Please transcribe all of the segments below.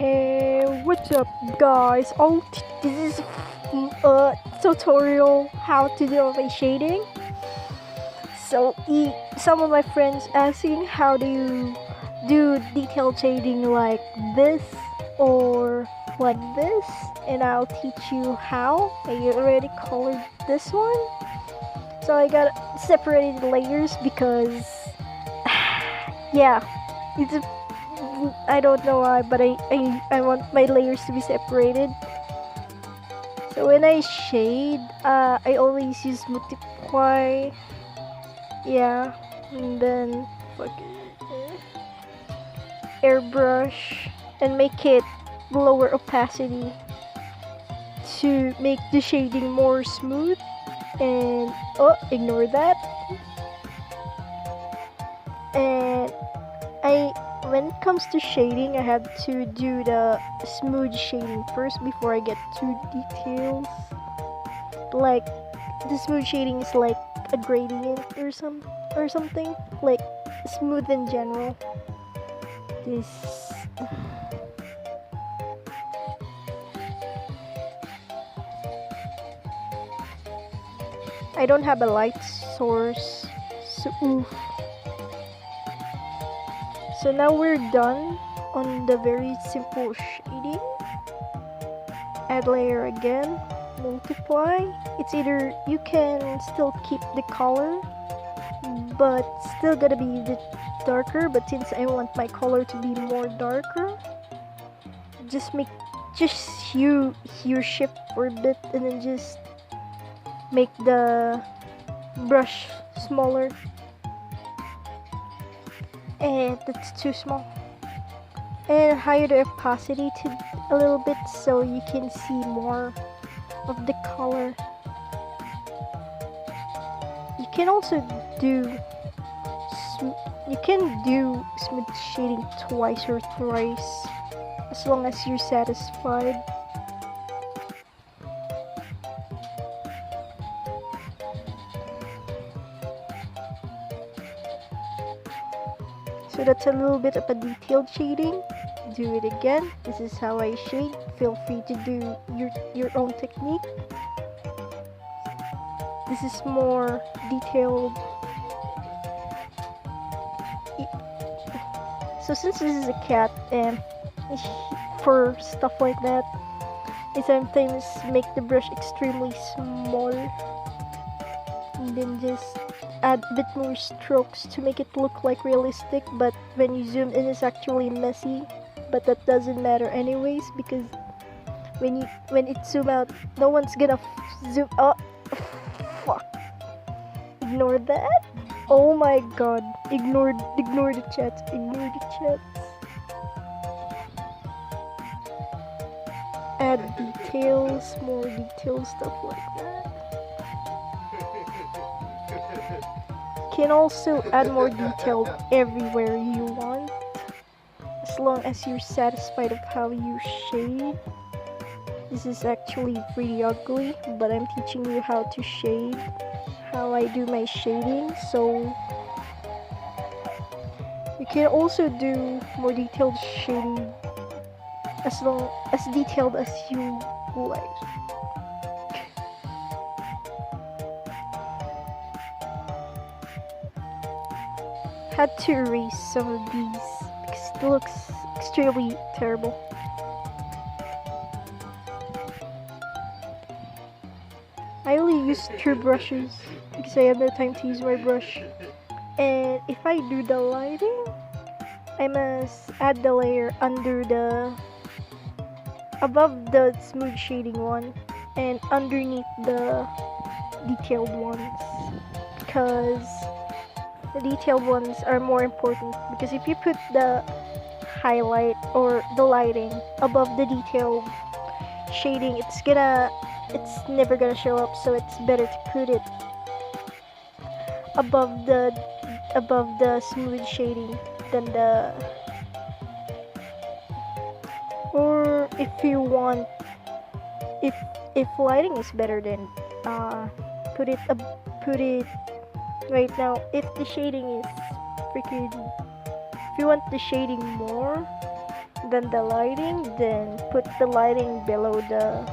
Hey, what's up, guys? This is a tutorial how to do my shading. So, some of my friends asking how do you do detailed shading like this or like this, and I'll teach you how. I already colored this one, so I got separated layers because yeah, it's a I don't know why, but I want my layers to be separated. So when I shade, I always use multiply, yeah, and then airbrush and make it lower opacity to make the shading more smooth. And ignore that. And when it comes to shading, I have to do the smooth shading first before I get to details. Like the smooth shading is like a gradient or something, like smooth in general. This I don't have a light source, so oof. So now we're done on the very simple shading. Add layer again, multiply. It's either you can still keep the color, but still gotta be a bit darker. But since I want my color to be more darker, just hue shift for a bit, and then just make the brush smaller. And that's too small. And higher the opacity to a little bit so you can see more of the color. You can also do smooth shading twice or thrice as long as you're satisfied. So that's a little bit of a detailed shading. Do it again. This is how I shade. Feel free to do your own technique. This is more detailed. So since this is a cat, and for stuff like that, I sometimes make the brush extremely small, and then just add a bit more strokes to make it look like realistic, but when you zoom in it's actually messy, but that doesn't matter anyways, because when it zoom out, no one's gonna zoom out. Fuck, ignore that. Oh my god, ignore the chats. Add details, more details, stuff like that. Can also add more detail everywhere you want, as long as you're satisfied of how you shade. This is actually pretty ugly, but I'm teaching you how to shade, how I do my shading. So you can also do more detailed shading as detailed as you like. Had to erase some of these because it looks extremely terrible. I only use 2 brushes because I have no time to use my brush. And if I do the lighting, I must add the layer above the smooth shading one and underneath the detailed ones, because the detailed ones are more important. Because if you put the highlight or the lighting above the detailed shading, it's never gonna show up. So it's better to put it above the smooth shading than the, or if you want, if lighting is better, then put it right now. If the shading is freaking, if you want the shading more, and then the lighting, then put the lighting below the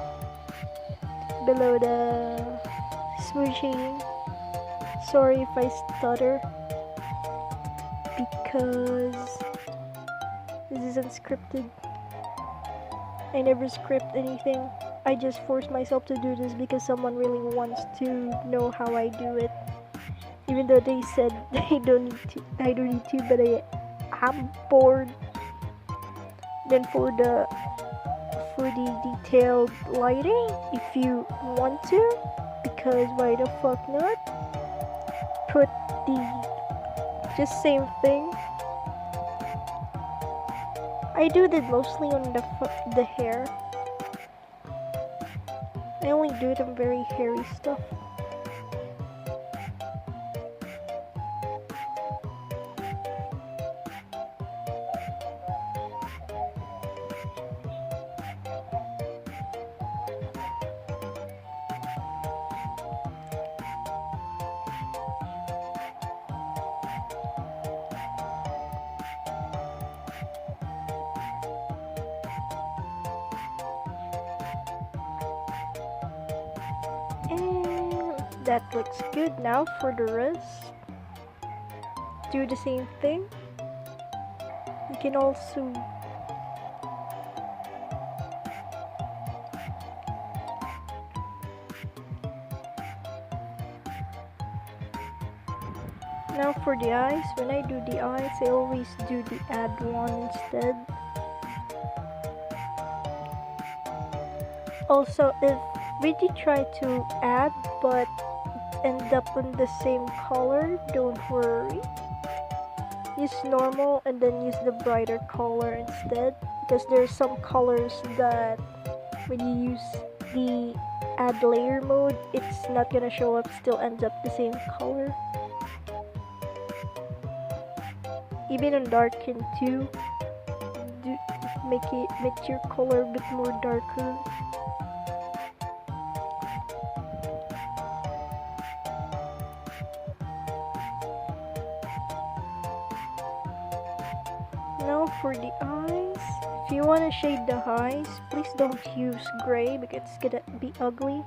smooth shading. Sorry if I stutter because this is unscripted. I never script anything. I just force myself to do this because someone really wants to know how I do it. Even though they said I don't need to, but I'm bored. Then for the detailed lighting, if you want to, because why the fuck not? Put the just same thing. I do that mostly on the hair. I only do it on very hairy stuff. And that looks good. Now for the rest, do the same thing. You can also now for the eyes. When I do the eyes, I always do the add one instead. Also, if we did try to add but end up in the same color, don't worry. Use normal and then use the brighter color instead, because there's some colors that when you use the add layer mode, it's not gonna show up, still ends up the same color. Even on darken too, make your color a bit more darker. Now for the eyes, if you want to shade the eyes, please don't use gray because it's gonna be ugly.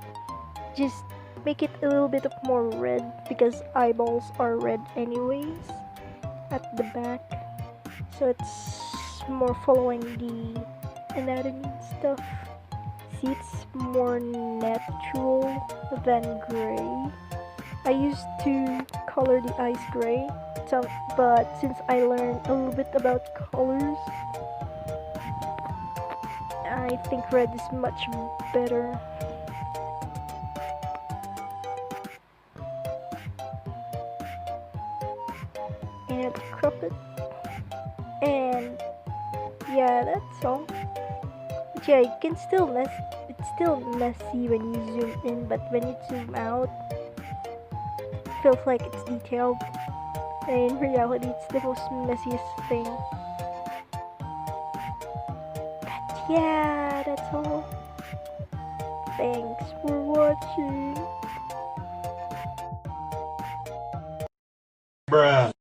Just make it a little bit of more red because eyeballs are red anyways at the back, so it's more following the anatomy and stuff. See, it's more natural than gray. I used to color the eyes gray, but since I learned a little bit about colors, I think red is much better. And crop it. And yeah, that's all. But yeah, you can still it's still messy when you zoom in, but when you zoom out, it feels like it's detailed. And in reality, it's the most messiest thing. But yeah, that's all. Thanks for watching. Bruh.